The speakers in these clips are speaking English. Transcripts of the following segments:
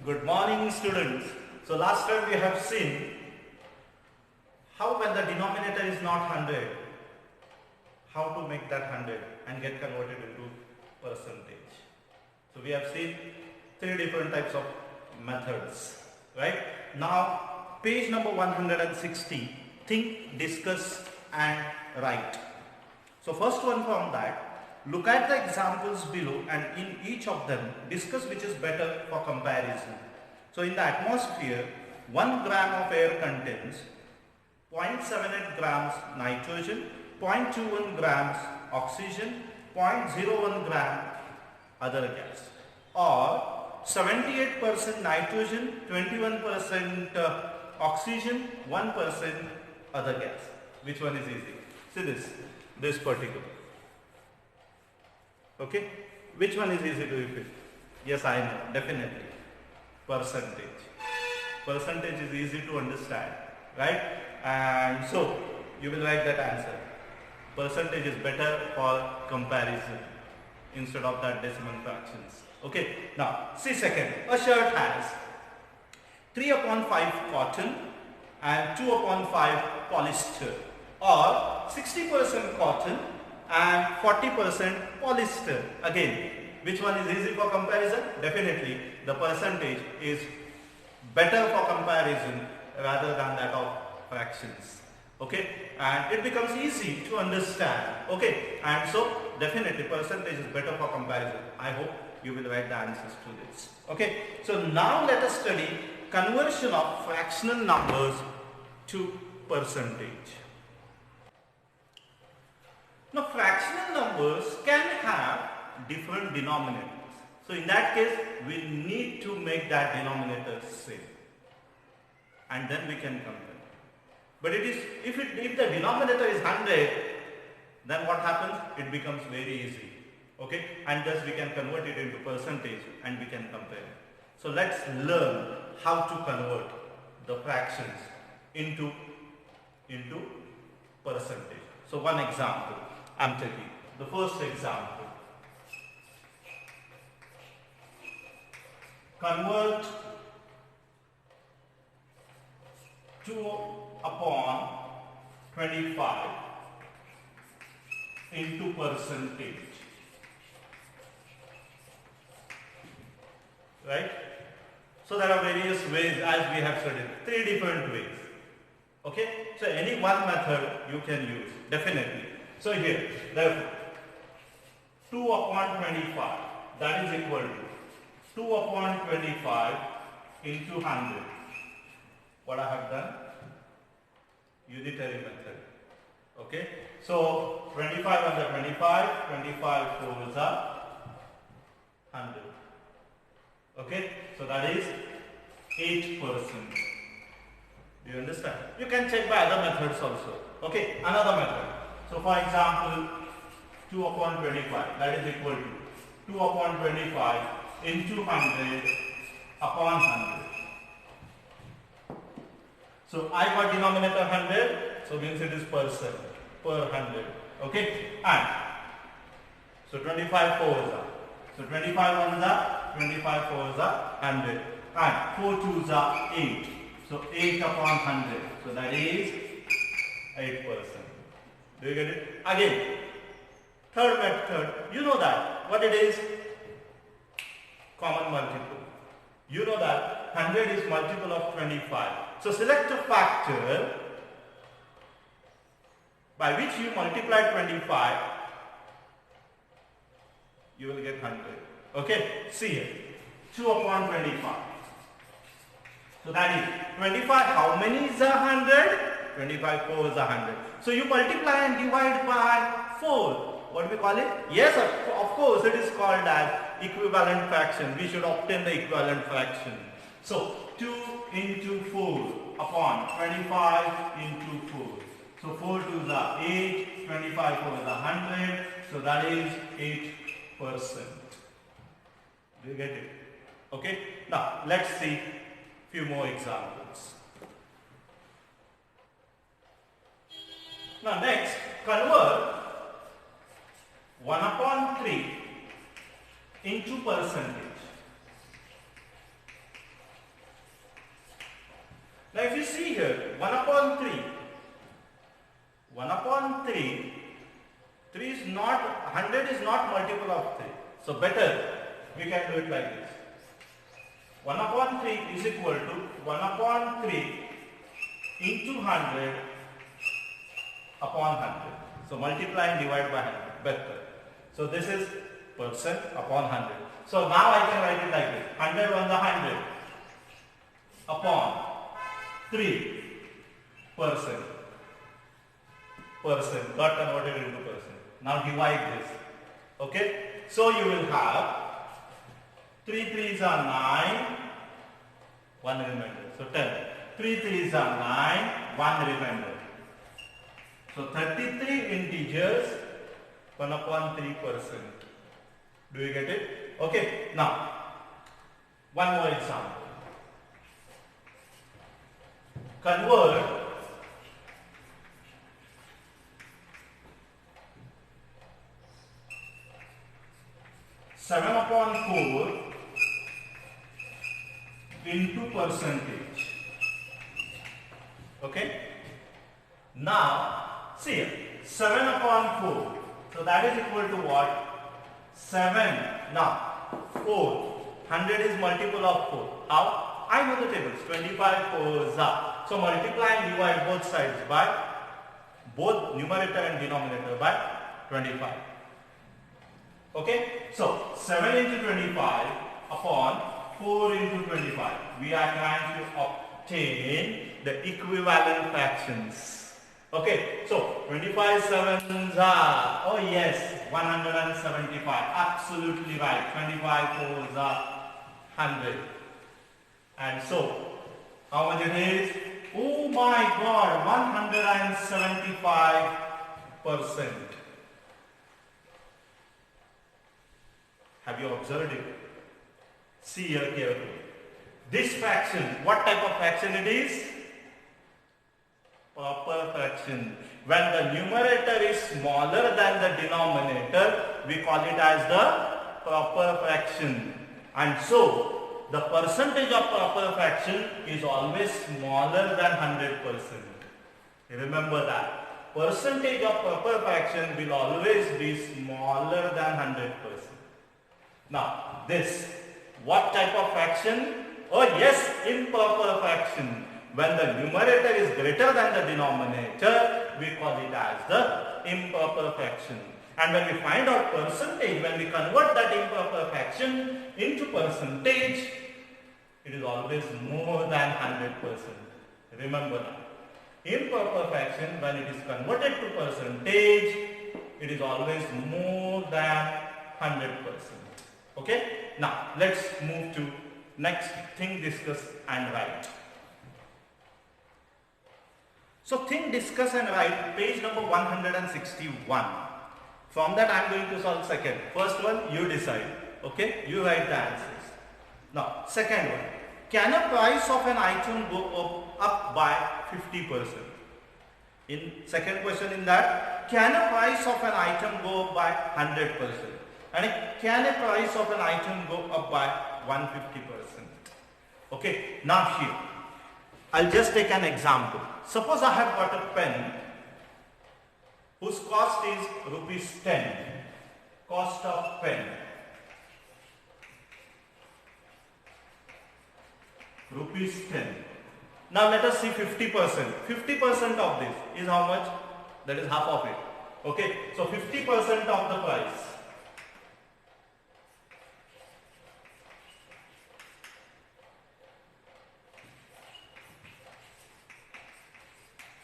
Good morning, students. So last time we have seen how when the denominator is not 100, how to make that 100 and get converted into percentage. So we have seen three different types of methods, right? Now page number 160, think, discuss and write. So first one from that, look at the examples below and in each of them discuss which is better for comparison. So in the atmosphere, 1 gram of air contains 0.78 grams nitrogen, 0.21 grams oxygen, 0.01 gram other gas, or 78% nitrogen, 21% oxygen, 1% other gas. Which one is easy? See this particular. Okay, which one is easy to repeat? Yes, I know, definitely. Percentage. Percentage is easy to understand, right? And so you will write that answer. Percentage is better for comparison instead of that decimal fractions. Okay, now see second. A shirt has 3/5 cotton and 2/5 polyester, or 60% cotton and 40% polyester. Again, which one is easy for comparison? Definitely the percentage is better for comparison rather than that of fractions. Okay, and it becomes easy to understand. Okay, and so definitely percentage is better for comparison. I hope you will write the answers to this. Okay, so now let us study conversion of fractional numbers to percentage. Now fractional numbers can have different denominators. So in that case we need to make that denominator same and then we can compare. But if the denominator is 100, then what happens? It becomes very easy. Okay, and thus we can convert it into percentage and we can compare. So let's learn how to convert the fractions into percentage. So one example I'm taking. The first example. Convert 2/25 into percentage. Right? So there are various ways as we have studied. 3 different ways. Okay? So any one method you can use. Definitely. So here, therefore, 2/25, that is equal to 2/25 into 100. What I have done? Unitary method. Okay? So 25 under 25, 25 4s are 100. Okay? So that is 8%. Do you understand? You can check by other methods also. Okay? Another method. So for example, 2/25, that is equal to 2/25 into 100 upon 100. So I got denominator 100, so means it is percent per 100. Okay? And so 25 4s are. So 25 1s are, 25 4s are 100. And 4 2s are 8. So 8/100. So that is 8%. Do you get it? Again, third method, you know that. What it is? Common multiple. You know that 100 is multiple of 25. So select a factor by which you multiply 25, you will get 100. Okay? See here. 2/25. So that is 25. How many is 100? 25 4 is 100. So you multiply and divide by 4. What do we call it? Yes, of course, it is called as equivalent fraction. We should obtain the equivalent fraction. So 2 into 4 upon 25 into 4. So 4 2s are 8, 25 4 is 100. So that is 8%. Do you get it? Okay. Now let's see few more examples. Now next, convert 1/3 into percentage. Now if you see here, 1 upon 3, 1 upon 3, 3 is not, 100 is not multiple of 3. So better, we can do it like this. 1 upon 3 is equal to 1 upon 3 into 100 upon 100. So multiply and divide by 100, better. So this is percent upon 100. So now I can write it like this, 100 on the 100 upon 3 percent. Percent got converted into percent. Now divide this. Okay. So you will have 3 3s are 9, 1 remainder. So 10. 3 3s are 9, 1 remainder. So 33 integers, 1 upon 3%. Do you get it? Okay. Now, one more example. Convert 7 upon 4 into percentage. Okay. Now, see here, 7 upon 4. So that is equal to what? 7. Now, 4. 100 is multiple of 4. How? I know the tables. 25 4s are. So multiply and divide both sides by, both numerator and denominator by 25. Okay. So 7 into 25 upon 4 into 25. We are trying to obtain the equivalent fractions. Okay. So 25 7s are, oh yes, 175. Absolutely right. 25 4s are 100. And so, how much it is? Oh my God, 175%. Have you observed it? See here carefully. This fraction, what type of fraction it is? Proper fraction. When the numerator is smaller than the denominator, we call it as the proper fraction. And so, the percentage of proper fraction is always smaller than 100%. Remember that. Percentage of proper fraction will always be smaller than 100%. Now, this, what type of fraction? Oh yes, improper fraction. When the numerator is greater than the denominator, we call it as the improper fraction. And when we find out percentage, when we convert that improper fraction into percentage, it is always more than 100%. Remember that. Improper fraction, when it is converted to percentage, it is always more than 100%. Okay? Now, let's move to next think, discuss and write. So, think, discuss and write, page number 161. From that I am going to solve second. First one you decide. Okay? You write the answers. Now, second one. Can a price of an item go up by 50%? In second question in that, can a price of an item go up by 100%? And can a price of an item go up by 150%? Okay, now here, I'll just take an example. Suppose I have got a pen whose cost is rupees 10. Cost of pen. Rupees 10. Now let us see 50%. 50% of this is how much? That is half of it. Okay, so 50% of the price.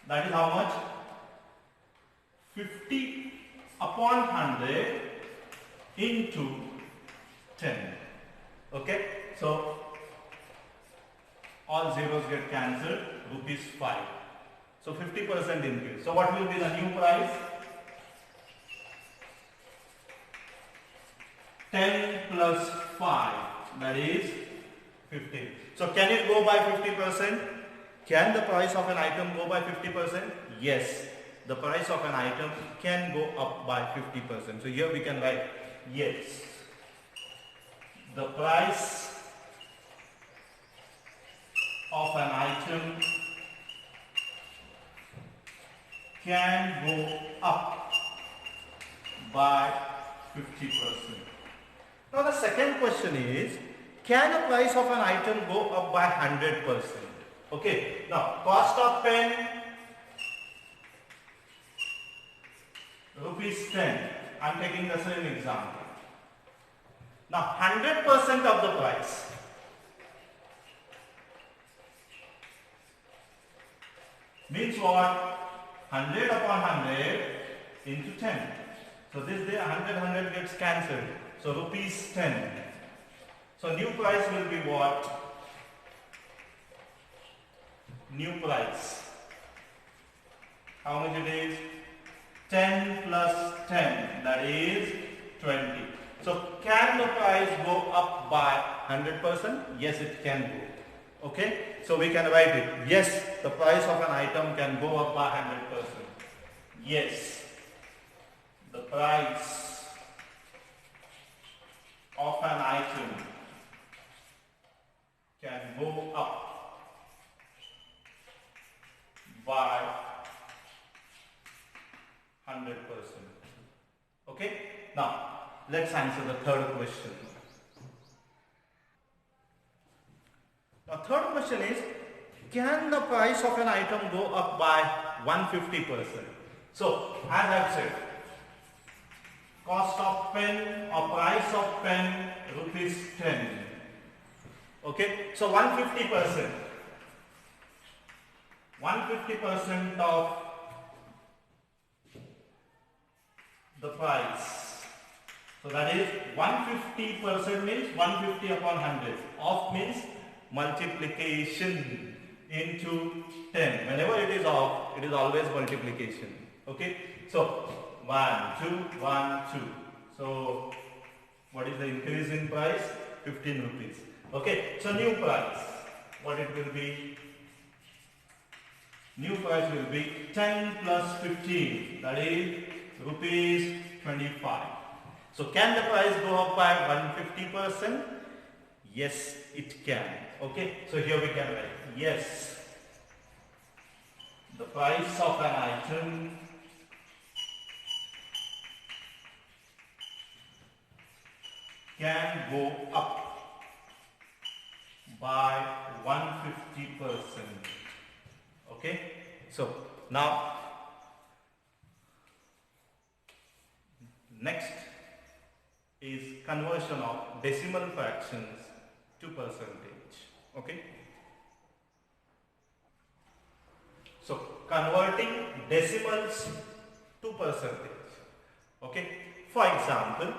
That is how much? 50 upon 100 into 10. Okay, so all zeros get cancelled, rupees 5. So 50% increase. So what will be the new price? 10 plus 5, that is 15. So can it go by 50%? Can the price of an item go by 50%? Yes, the price of an item can go up by 50%. So here we can write yes. The price of an item can go up by 50%. Now the second question is, can the price of an item go up by 100%? Okay, now cost of pen rupees 10. I am taking the same example. Now 100% of the price. Means what? 100 upon 100 into 10. So this day 100 gets cancelled. So rupees 10. So new price will be what? New price. How much it is? 10 plus 10, that is 20. So can the price go up by 100%? Yes, it can go. Okay, so we can write it. Yes, the price of an item can go up by 100%. Yes, the price of an item can go up by 100%. Okay, now let's answer the third question. Now third question is, can the price of an item go up by 150%? So as I've said, cost of pen or price of pen rupees 10. Okay, so 150%. 150% of the price. So that is 150% means 150 upon 100. Off means multiplication into 10. Whenever it is off, it is always multiplication. Okay. So 1, 2, 1, 2. So what is the increase in price? 15 rupees. Okay. So new price. What it will be? New price will be 10 plus 15. That is rupees 25. So can the price go up by 150%? Yes, it can. Okay, so here we can write, yes, the price of an item can go up by 150%. Okay, so now next is conversion of decimal fractions to percentage. Okay. So converting decimals to percentage. Okay. For example,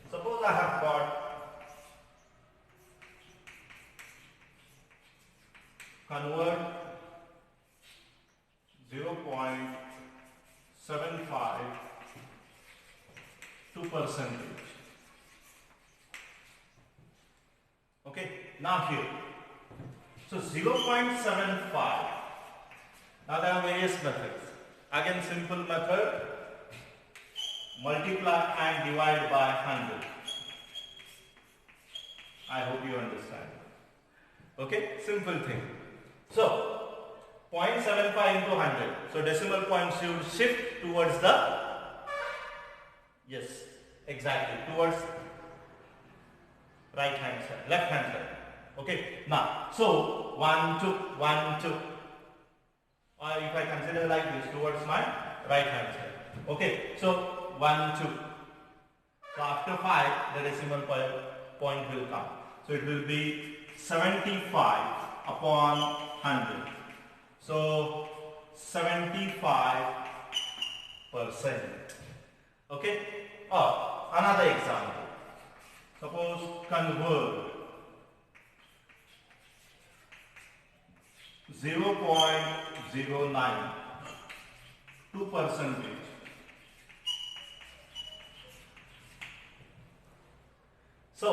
suppose I have got convert 0.75 to percentage. Okay, now here. So 0.75. Now there are various methods. Again, simple method, multiply and divide by 100. I hope you understand. Okay, simple thing. So 0.75 into 100. So decimal point should shift towards the, yes, exactly, towards right hand side, left hand side. Okay, now, so 1, 2, 1, 2. Or if I consider like this, towards my right hand side. Okay, so 1, 2. So after 5, the decimal point will come. So it will be 75 upon 100. So 75%. Okay, or another example. Suppose convert 0.09 to percentage. So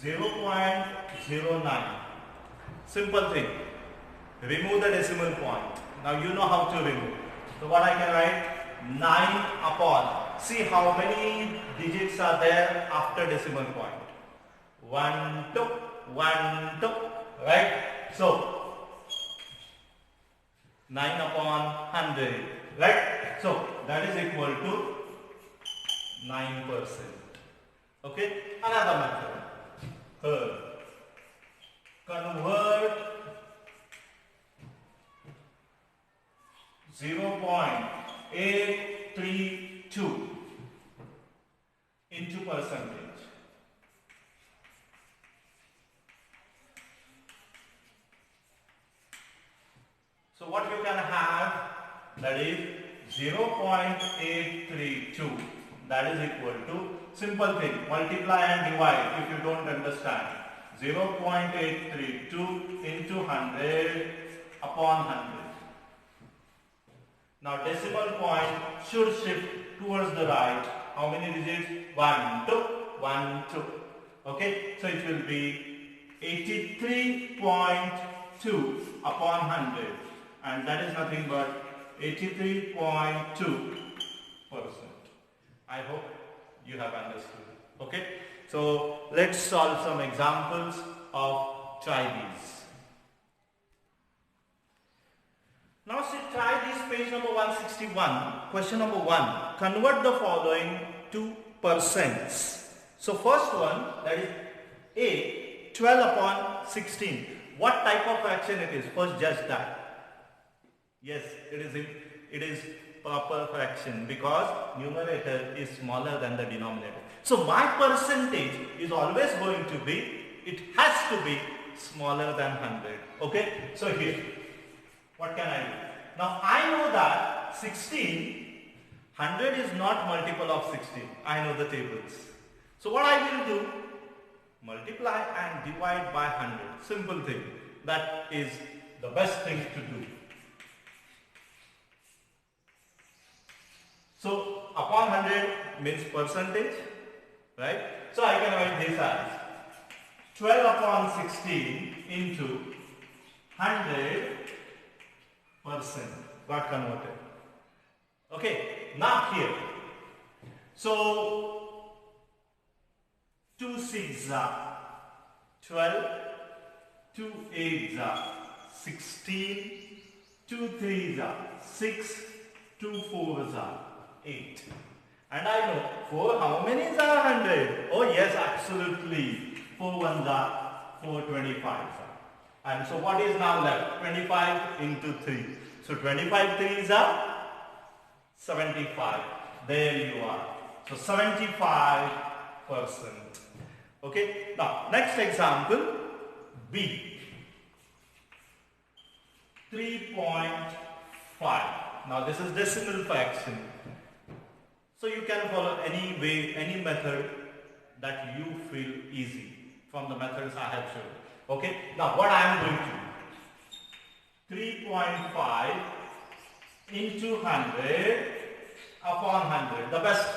0.09, simple thing, remove the decimal point. Now you know how to remove. So what I can write, 9 upon, see how many digits are there after decimal point. 1, 2, 1, 2, right? So 9 upon 100, right? So that is equal to 9%. Okay, another method. Third, convert 0.832 into percentage. So what you can have, that is 0.832, that is equal to, simple thing, multiply and divide if you don't understand. 0.832 into 100 upon 100. Now decimal point should shift towards the right. How many digits? 1, 2, 1, 2. Okay, so it will be 83.2 upon 100, and that is nothing but 83.2%. I hope you have understood. Okay, so let's solve some examples of try these. Now see, try this page number 161, question number 1. Convert the following to percents. So first one, that is A, 12 upon 16. What type of fraction it is? First judge that. Yes, it is proper fraction because numerator is smaller than the denominator. So my percentage is always going to be, it has to be smaller than 100. Okay, so here, what can I do? Now I know that 100 is not multiple of 16. I know the tables. So what I will do? Multiply and divide by 100. Simple thing. That is the best thing to do. So upon 100 means percentage, right? So I can write this as 12 upon 16 into 100%. Got converted. Okay, now here. So 2 6s are 12, 2 8s are 16, 2 3s are 6, 2 4s are 8. And I know 4 how many are 100? Oh yes, absolutely. 4 1s are 4 25s are. And so what is now left? 25 into 3. So 25 3s are 75. There you are. So 75%. Okay. Now next example, B. 3.5. Now this is decimal fraction. So you can follow any way, any method that you feel easy from the methods I have shown. Okay. Now what I am going to do? 3.5 into 100 upon 100. The best,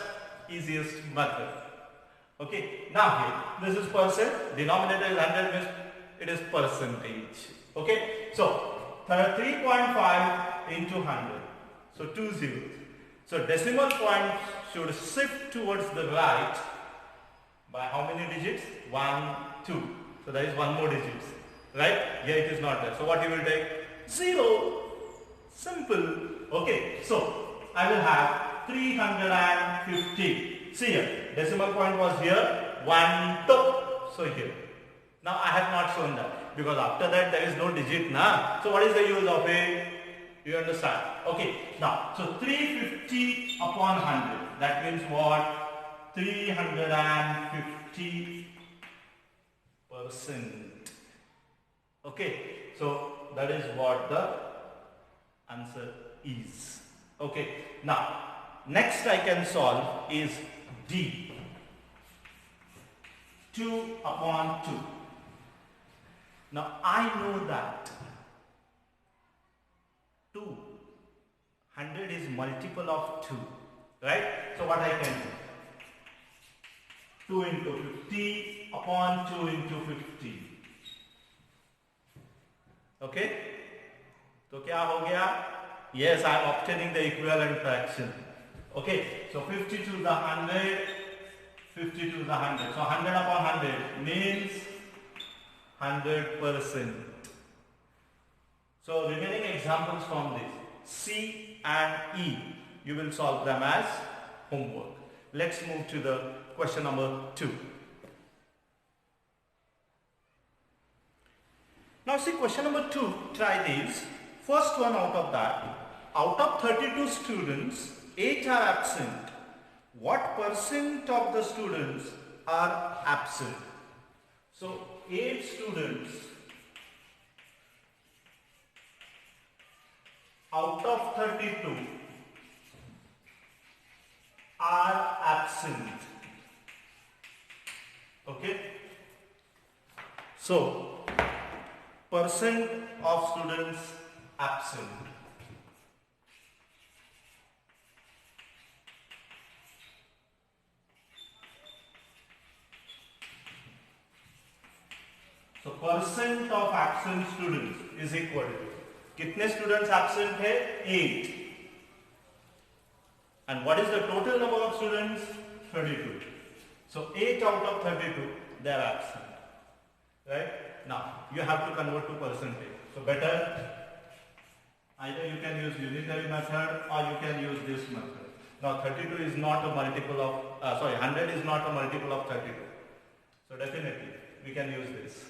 easiest method. Okay. Now here, this is percent. Denominator is 100 means it is percentage. Okay. So 3.5 into 100. So 2 zeros. So decimal point should shift towards the right by how many digits? 1, 2. So there is one more digit. Right? Here it is not there. So what you will take? 0. Simple. Okay. So I will have 350. See here. Decimal point was here. 1, 2. So here. Now I have not shown that because after that there is no digit now. So what is the use of it? You understand? Okay. Now, so 350 upon 100. That means what? 350%. Okay. So that is what the answer is. Okay. Now, next I can solve is D. 2 upon 2. Now I know that 100 is multiple of 2, right? So what I can do? 2 into 50 upon 2 into 50. Okay? So क्या हो गया? Yes, I am obtaining the equivalent fraction. Okay, so 50 to the 100, 50 to the 100. So 100 upon 100 means 100%. So remaining examples from this C and E, you will solve them as homework. Let's move to the question number 2. Now see question number 2, try these. First one out of that, out of 32 students, 8 are absent. What percent of the students are absent? So 8 students out of 32 are absent. Okay. So percent of students absent. So percent of absent students is equal to कितने students absent है 8 and what is the total number of students 32. So 8 out of 32 they are absent, right? Now you have to convert to percentage. So better either you can use unitary method or you can use this method. Now 32 is not a multiple of 100 is not a multiple of 32. So definitely we can use this.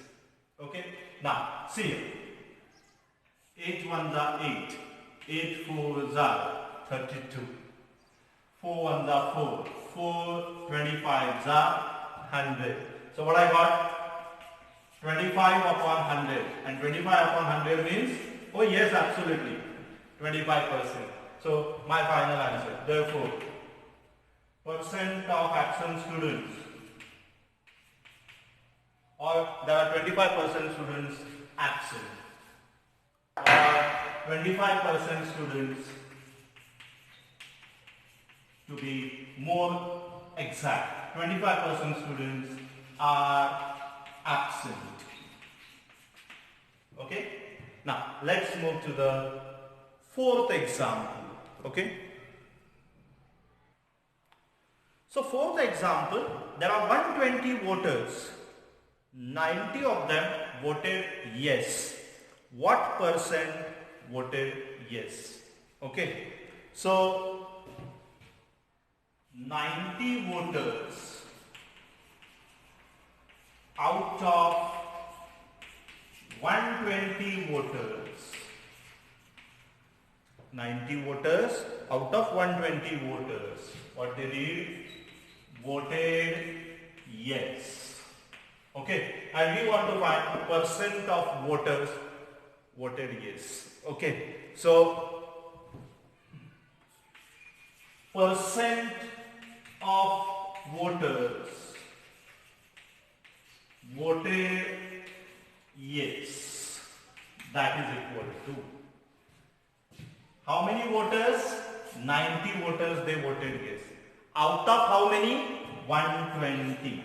Okay. Now see here. 8 ones are 8. 8 fours are 32. 4 ones are 4. 4 25s are 100. So what I got? 25 upon 100. And 25 upon 100 means, oh yes, absolutely, 25%. So my final answer. Therefore, percent of absent students, or there are 25% students absent, or 25% students, to be more exact, 25% students are absent. Okay. Now let's move to the fourth example. Okay. So fourth example, there are 120 voters. 90 of them voted yes. What percent voted yes? Okay. So 90 voters out of 120 voters. 90 voters out of 120 voters. What they did? Voted yes. Okay. And we want to find percent of voters voted yes. Okay. So percent of voters voted yes, that is equal to how many voters? 90 voters they voted yes. Out of how many? 120.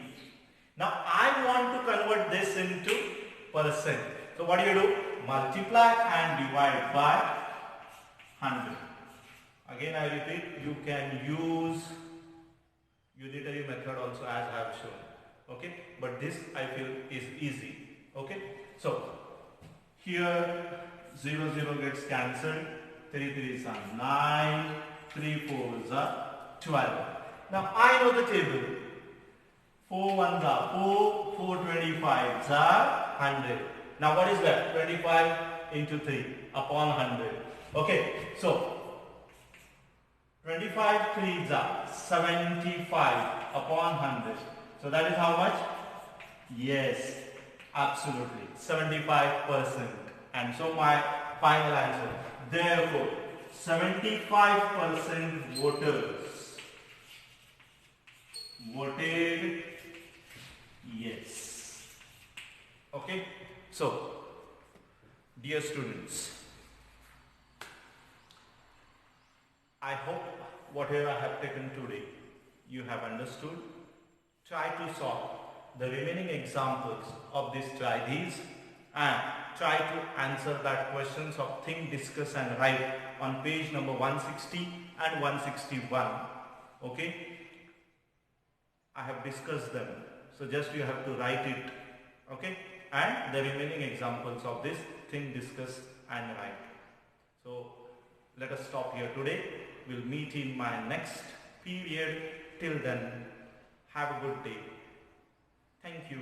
Now I want to convert this into percent. So what do? Multiply and divide by 100. Again I repeat, you can use unitary method also as I have shown. Okay, but this I feel is easy. Okay, so here 0 0 gets cancelled, 3 3s are 9, 3 4s are 12. Now I know the table. 4 1s are 4, 4 25s are 100. Now what is left? 25 into 3 upon 100. Okay, so 25 3s are 75 upon 100. So that is how much? Yes, absolutely, 75%. And so my final answer. Therefore, 75% voters voted yes. Okay. So, dear students, I hope whatever I have taken today, you have understood. Try to solve the remaining examples of this try these and try to answer that questions of think, discuss and write on page number 160 and 161. Okay. I have discussed them. So just you have to write it. Okay. And the remaining examples of this think, discuss and right. So let us stop here today. We'll meet in my next period. Till then, have a good day. Thank you.